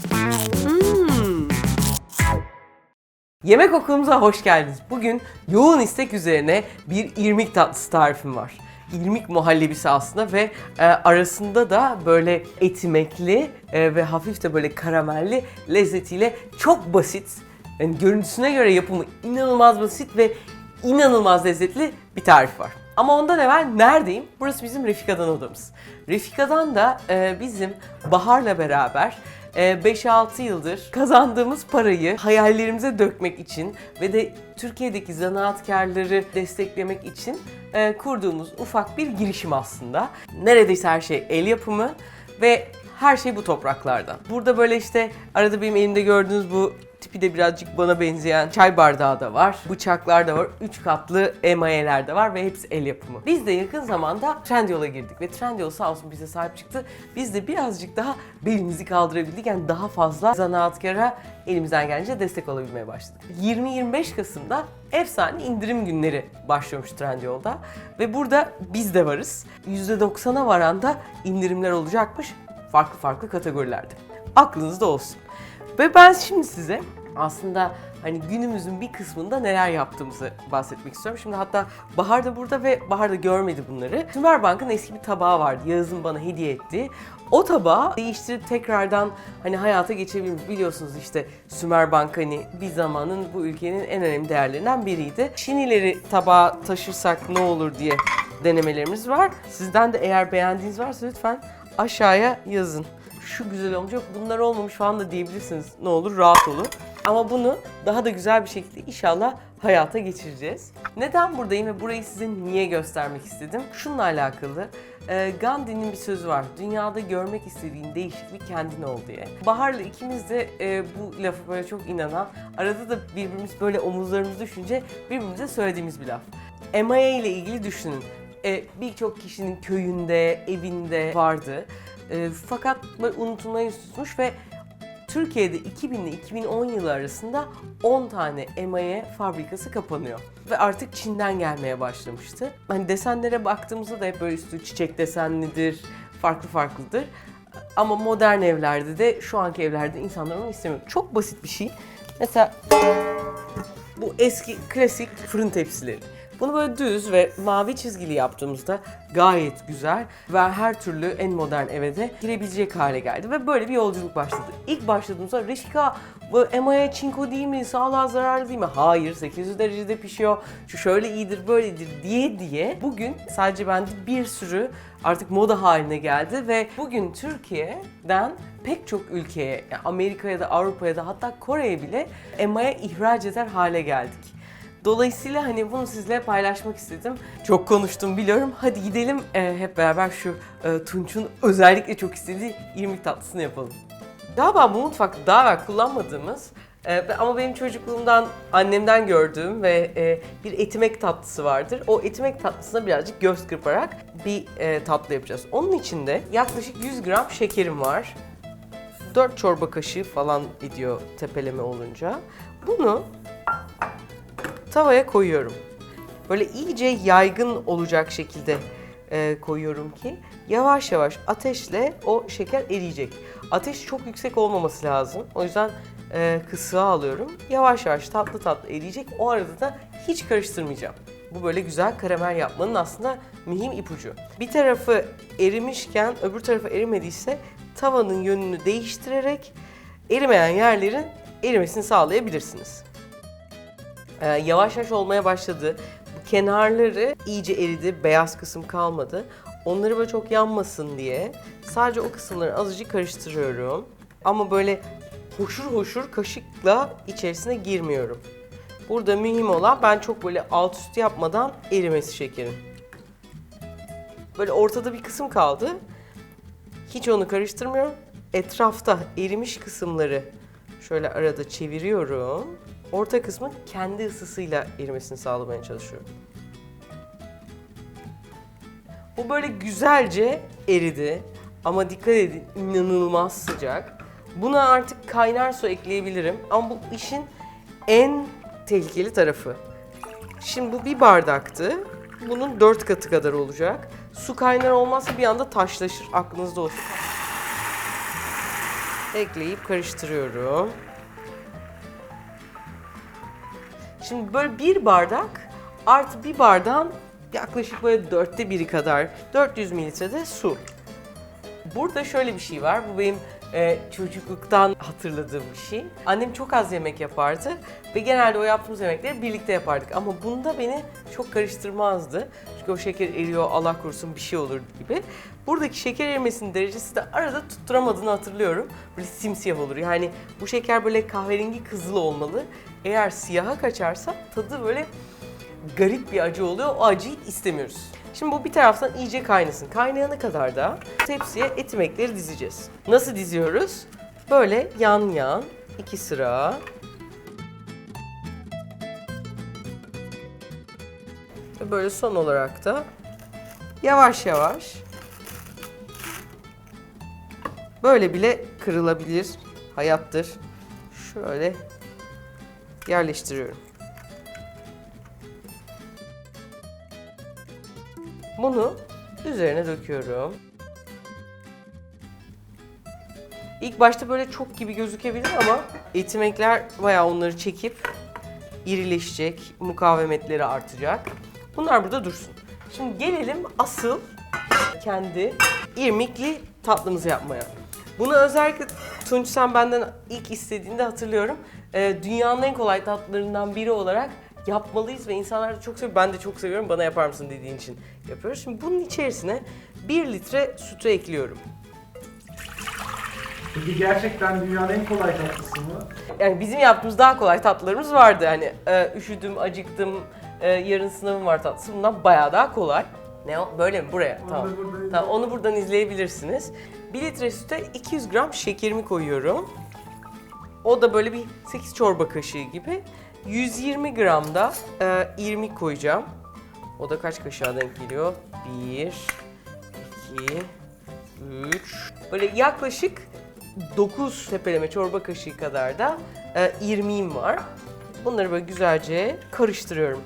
Hmm. Yemek okulumuza hoş geldiniz. Bugün yoğun istek üzerine bir irmik tatlısı tarifim var. İrmik muhallebisi aslında ve arasında da böyle etimekli ve hafif de böyle karamelli lezzetiyle çok basit. Yani görüntüsüne göre yapımı inanılmaz basit ve inanılmaz lezzetli bir tarif var. Ama ondan evvel neredeyim? Burası bizim Refika'dan odamız. Refika'dan da bizim Bahar'la beraber 5-6 yıldır kazandığımız parayı hayallerimize dökmek için ve de Türkiye'deki zanaatkarları desteklemek için kurduğumuz ufak bir girişim aslında. Neredeyse her şey el yapımı ve her şey bu topraklardan. Burada böyle işte arada benim elimde gördüğünüz bu tipi de birazcık bana benzeyen çay bardağı da var, bıçaklar da var, 3 katlı emayeler de var ve hepsi el yapımı. Biz de yakın zamanda Trendyol'a girdik ve Trendyol sağ olsun bize sahip çıktı. Biz de birazcık daha belimizi kaldırabildik, yani daha fazla zanaatkara elimizden gelince destek olabilmeye başladık. 20-25 Kasım'da efsane indirim günleri başlıyormuş Trendyol'da ve burada biz de varız. %90'a varan da indirimler olacakmış farklı kategorilerde. Aklınızda olsun. Ve ben şimdi size aslında hani günümüzün bir kısmında neler yaptığımızı bahsetmek istiyorum. Şimdi hatta Bahar da burada ve Bahar da görmedi bunları. Sümerbank'ın eski bir tabağı vardı. Yağız'ın bana hediye ettiği. O tabağı değiştirip tekrardan hani hayata geçirebiliriz. Biliyorsunuz işte Sümerbank hani bir zamanın bu ülkenin en önemli değerlerinden biriydi. Çinileri tabağa taşırsak ne olur diye denemelerimiz var. Sizden de eğer beğendiğiniz varsa lütfen aşağıya yazın. Şu güzel olmuş, yok bunlar olmamış falan da diyebilirsiniz. Ne olur rahat olun. Ama bunu daha da güzel bir şekilde inşallah hayata geçireceğiz. Neden buradayım ve burayı size niye göstermek istedim? Şununla alakalı. Gandhi'nin bir sözü var. Dünyada görmek istediğin değişiklik kendin ol diye. Bahar'la ikimiz de bu lafı böyle çok inanan, arada da birbirimiz böyle omuzlarımızı düşünce birbirimize söylediğimiz bir laf. Emaye ile ilgili düşünün. Birçok kişinin köyünde, evinde vardı. Fakat böyle unutulmaya yüz tutmuş ve Türkiye'de 2000 ile 2010 yılı arasında 10 tane emaye fabrikası kapanıyor. Ve artık Çin'den gelmeye başlamıştı. Hani desenlere baktığımızda da hep böyle üstü çiçek desenlidir, farklıdır. Ama modern evlerde de, şu anki evlerde insanlar onu istemiyor. Çok basit bir şey. Mesela bu eski klasik fırın tepsileri. Bunu böyle düz ve mavi çizgili yaptığımızda gayet güzel ve her türlü en modern eve de girebilecek hale geldi ve böyle bir yolculuk başladı. İlk başladığımızda Reşika bu emaye çinko değil mi, sağlığa zararlı değil mi? Hayır, 800 derecede pişiyor, şu şöyle iyidir böyledir diye bugün sadece bende bir sürü artık moda haline geldi ve bugün Türkiye'den pek çok ülkeye, yani Amerika'ya da Avrupa'ya da hatta Kore'ye bile emaye ihraç eder hale geldik. Dolayısıyla hani bunu sizle paylaşmak istedim. Çok konuştum biliyorum. Hadi gidelim hep beraber şu Tunç'un özellikle çok istediği irmik tatlısını yapalım. Galiba bu mutfakta daha evvel kullanmadığımız ama benim çocukluğumdan annemden gördüğüm ve bir etimek tatlısı vardır. O etimek tatlısına birazcık göz kırparak bir tatlı yapacağız. Onun için de yaklaşık 100 gram şekerim var. 4 çorba kaşığı falan ediyor tepeleme olunca. Bunu tavaya koyuyorum. Böyle iyice yaygın olacak şekilde koyuyorum ki yavaş yavaş ateşle o şeker eriyecek. Ateş çok yüksek olmaması lazım. O yüzden kısığa alıyorum. Yavaş yavaş tatlı eriyecek. O arada da hiç karıştırmayacağım. Bu böyle güzel karamel yapmanın aslında mühim ipucu. Bir tarafı erimişken öbür tarafı erimediyse tavanın yönünü değiştirerek erimeyen yerlerin erimesini sağlayabilirsiniz. Yavaş yavaş olmaya başladı. Bu kenarları iyice eridi, beyaz kısım kalmadı. Onları böyle çok yanmasın diye sadece o kısımları azıcık karıştırıyorum. Ama böyle hoşur kaşıkla içerisine girmiyorum. Burada mühim olan ben çok böyle alt üst yapmadan erimesi şekerin. Böyle ortada bir kısım kaldı. Hiç onu karıştırmıyorum. Etrafta erimiş kısımları şöyle arada çeviriyorum. Orta kısmı kendi ısısıyla erimesini sağlamaya çalışıyorum. Bu böyle güzelce eridi ama dikkat edin inanılmaz sıcak. Buna artık kaynar su ekleyebilirim ama bu işin en tehlikeli tarafı. Şimdi bu bir bardaktı. Bunun 4 katı kadar olacak. Su kaynar olmazsa bir anda taşlaşır, aklınızda olsun. Ekleyip karıştırıyorum. Şimdi böyle bir bardak artı bir bardağın yaklaşık böyle 1/4 kadar 400 mililitrede su. Burada şöyle bir şey var. Bu benim çocukluktan hatırladığım bir şey. Annem çok az yemek yapardı ve genelde o yaptığımız yemekleri birlikte yapardık. Ama bunda beni çok karıştırmazdı. Çünkü o şeker eriyor, Allah korusun bir şey olur gibi. Buradaki şeker erimesinin derecesi de arada tutturamadığını hatırlıyorum. Böyle simsiyah olur. Yani bu şeker böyle kahverengi kızıl olmalı. Eğer siyaha kaçarsa tadı böyle garip bir acı oluyor. O acıyı istemiyoruz. Şimdi bu bir taraftan iyice kaynasın. Kaynayana kadar da tepsiye etimekleri dizeceğiz. Nasıl diziyoruz? Böyle yan yan 2 sıra. Ve böyle son olarak da yavaş yavaş böyle bile kırılabilir. Hayattır. Şöyle yerleştiriyorum. Bunu üzerine döküyorum. İlk başta böyle çok gibi gözükebilir ama etimekler bayağı onları çekip irileşecek, mukavemetleri artacak. Bunlar burada dursun. Şimdi gelelim asıl kendi irmikli tatlımızı yapmaya. Bunu özellikle Tunç sen benden ilk istediğinde hatırlıyorum. Dünyanın en kolay tatlılarından biri olarak yapmalıyız ve insanlar da çok seviyor. Ben de çok seviyorum. Bana yapar mısın dediğin için yapıyoruz. Şimdi bunun içerisine 1 litre sütü ekliyorum. Peki gerçekten dünyanın en kolay tatlısı mı? Yani bizim yaptığımız daha kolay tatlılarımız vardı. Hani üşüdüm, acıktım, yarın sınavım var tatlısı. Bundan bayağı daha kolay. Ne o? Böyle mi? Buraya. Tamam. Tamam, onu buradan izleyebilirsiniz. 1 litre süte 200 gram şekerimi koyuyorum. O da böyle bir 8 çorba kaşığı gibi. 120 gram da irmik koyacağım. O da kaç kaşığa denk geliyor? 1, 2, 3. Böyle yaklaşık 9 tepeleme çorba kaşığı kadar da irmiğim var. Bunları böyle güzelce karıştırıyorum.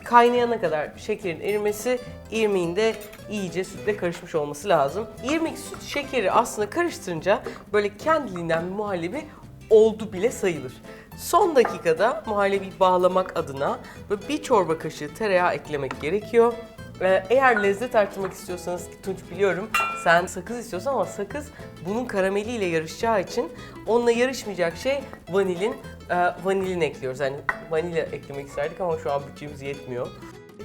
Kaynayana kadar şekerin erimesi, irmiğin de iyice sütle karışmış olması lazım. İrmik, süt, şekeri aslında karıştırınca böyle kendiliğinden bir muhallebi oldu bile sayılır. Son dakikada muhallebiyi bağlamak adına böyle bir çorba kaşığı tereyağı eklemek gerekiyor. Eğer lezzet artırmak istiyorsanız, ki Tunç biliyorum sen sakız istiyorsan ama sakız bunun karameliyle yarışacağı için onunla yarışmayacak şey vanilin ekliyoruz. Yani vanilya eklemek isterdik ama şu an bütçemiz yetmiyor.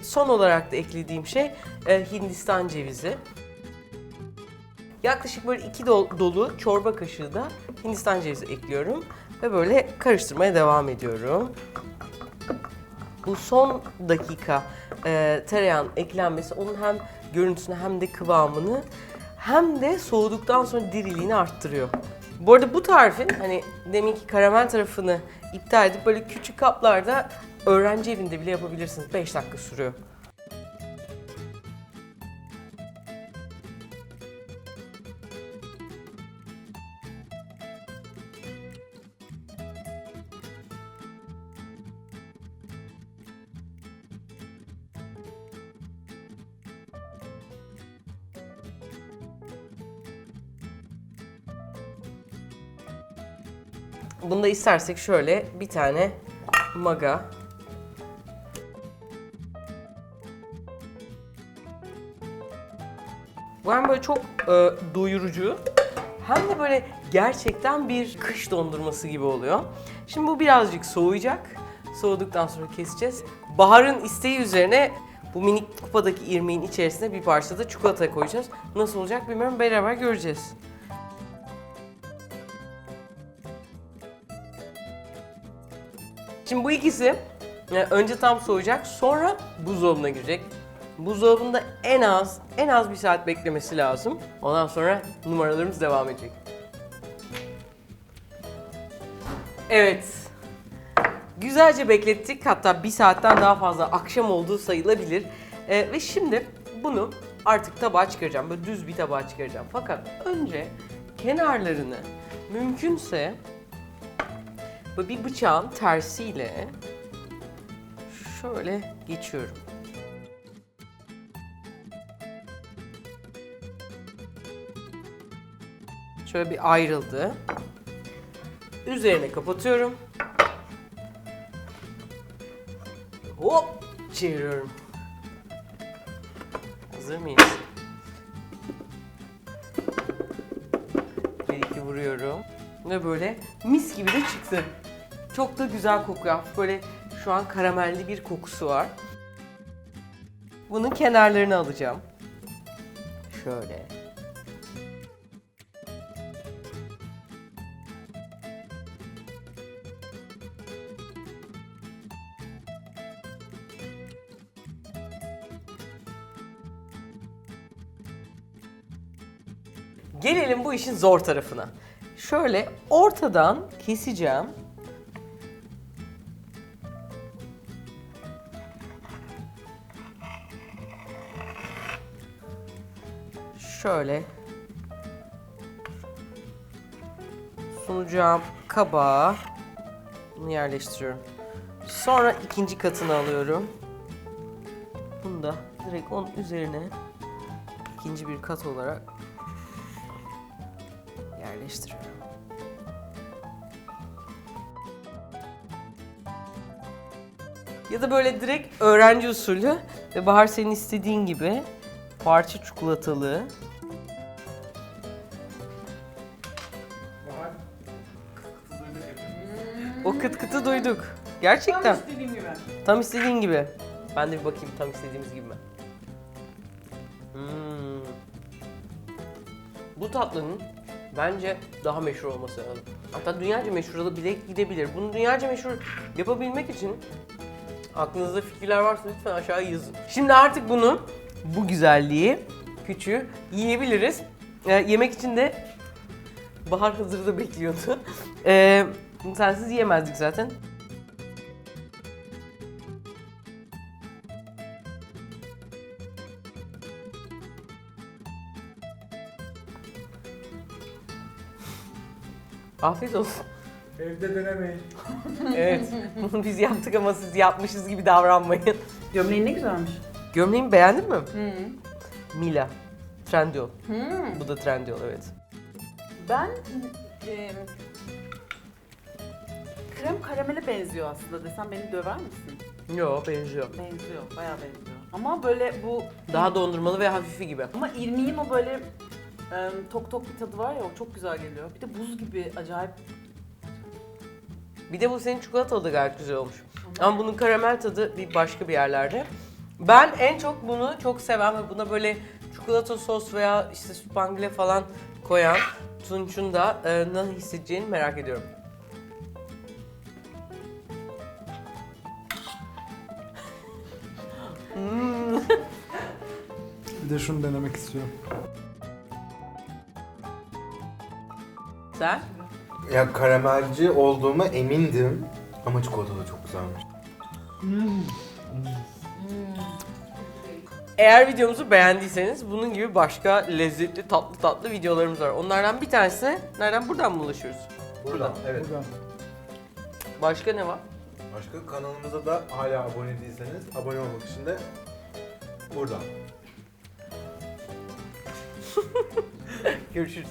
Son olarak da eklediğim şey Hindistan cevizi. Yaklaşık böyle 2 dolu çorba kaşığı da Hindistan cevizi ekliyorum ve böyle karıştırmaya devam ediyorum. Bu son dakika tereyağın eklenmesi onun hem görüntüsünü hem de kıvamını hem de soğuduktan sonra diriliğini arttırıyor. Bu arada bu tarifin hani deminki karamel tarafını iptal edip böyle küçük kaplarda öğrenci evinde bile yapabilirsiniz. 5 dakika sürüyor. Bunda istersek şöyle bir tane maga. Bu hem böyle çok doyurucu hem de böyle gerçekten bir kış dondurması gibi oluyor. Şimdi bu birazcık soğuyacak. Soğuduktan sonra keseceğiz. Bahar'ın isteği üzerine bu minik kupadaki irmiğin içerisine bir parça da çikolata koyacağız. Nasıl olacak bilmiyorum, beraber göreceğiz. Şimdi bu ikisi önce tam soğuyacak, sonra buzdolabına girecek. Buzdolabında en az 1 saat beklemesi lazım. Ondan sonra numaralarımız devam edecek. Evet. Güzelce beklettik. Hatta 1 saatten daha fazla akşam olduğu sayılabilir. Ve şimdi bunu artık tabağa çıkaracağım. Böyle düz bir tabağa çıkaracağım. Fakat önce kenarlarını mümkünse böyle bir bıçağın tersiyle şöyle geçiyorum. Şöyle bir ayrıldı. Üzerine kapatıyorum. Hop! Çeviriyorum. Hazır mıyız? Bir iki vuruyorum. Ve böyle mis gibi de çıktı. Çok da güzel kokuyor. Böyle şu an karamelli bir kokusu var. Bunun kenarlarını alacağım. Şöyle. Gelelim bu işin zor tarafına. Şöyle ortadan keseceğim. Şöyle sunacağım kabağa bunu yerleştiriyorum. Sonra ikinci katını alıyorum. Bunu da direkt onun üzerine ikinci bir kat olarak yerleştiriyorum. Ya da böyle direkt öğrenci usulü ve Bahar senin istediğin gibi parça çikolatalı. Bahar. O kıt kıtı duyduk. Gerçekten. Tam istediğim gibi. Tam istediğin gibi. Ben de bir bakayım tam istediğimiz gibi mi? Bu tatlının bence daha meşhur olması lazım. Hatta dünyaca meşhur bile gidebilir. Bunu dünyaca meşhur yapabilmek için aklınızda fikirler varsa lütfen aşağıya yazın. Şimdi artık bunu, bu güzelliği, küçüğü yiyebiliriz. Yemek için de Bahar hazırda bekliyordu. Sensiz yiyemezdik zaten. Afiyet olsun. Evde denemeyin. Evet, bunu biz yaptık ama siz yapmışız gibi davranmayın. Gömleğin ne güzelmiş. Gömleğimi beğendin mi? Hı. Mila. Trendyol. Hı. Bu da Trendyol, evet. Ben krem karamele benziyor aslında desem beni döver misin? Yo, benziyor. Benziyor, bayağı benziyor. Ama böyle bu Daha dondurmalı ve hafifi gibi. ama irmiğin o böyle tok tok bir tadı var ya o çok güzel geliyor. Bir de buz gibi acayip. Bir de bu senin çikolatalı da gayet güzel olmuş. Ama bunun karamel tadı bir başka bir yerlerde. Ben en çok bunu çok seven ve buna böyle çikolata sos veya işte spangle falan koyan Tunç'un da nasıl hissedeceğini merak ediyorum. Bir de şunu denemek istiyorum. Sen? Ya karamelci olduğuma emindim ama çikolata da çok güzelmiş. Eğer videomuzu beğendiyseniz bunun gibi başka lezzetli tatlı videolarımız var. Onlardan bir tanesi nereden? Buradan mı ulaşıyoruz? Buradan, evet. Buradan. Başka ne var? Başka kanalımıza da hala abone değilseniz abone olmak için de buradan. Görüşürüz.